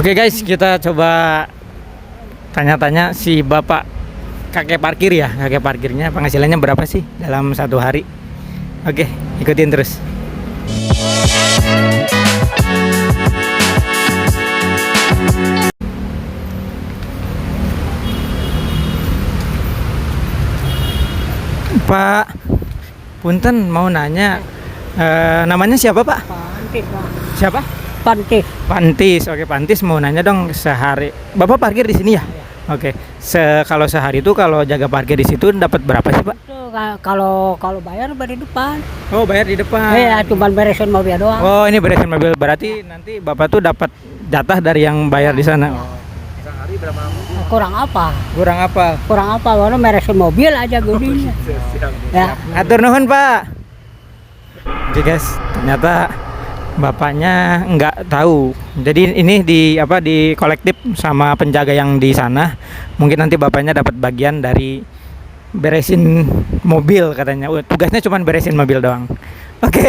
Oke guys, kita coba tanya-tanya si bapak kakek parkir ya. Kakek parkirnya penghasilannya berapa sih dalam satu hari? Oke, ikutin terus. Pak, punten mau nanya, namanya siapa Pak? Pantis, Pak. Siapa? Pantis. Pantis. Oke, Pantis mau nanya dong, sehari Bapak parkir di sini ya? Oke. Kalau sehari itu kalau jaga parkir di situ dapat berapa sih, Pak? Itu kalau bayar di depan. Oh, bayar di depan. Iya, cuma beresin mobil doang. Oh, ini beresin mobil. Berarti nanti Bapak tuh dapat jatah dari yang bayar di sana. Oh. Sehari berapa? Kurang apa? Kurang apa? Kurang apa? Baru beresin mobil aja gudinya. Ya. Atur nuhun, Pak. Oke, guys. Ternyata bapaknya nggak tahu. Jadi ini di kolektif sama penjaga yang di sana. Mungkin nanti bapaknya dapat bagian dari beresin mobil katanya. Tugasnya cuma beresin mobil doang. Oke.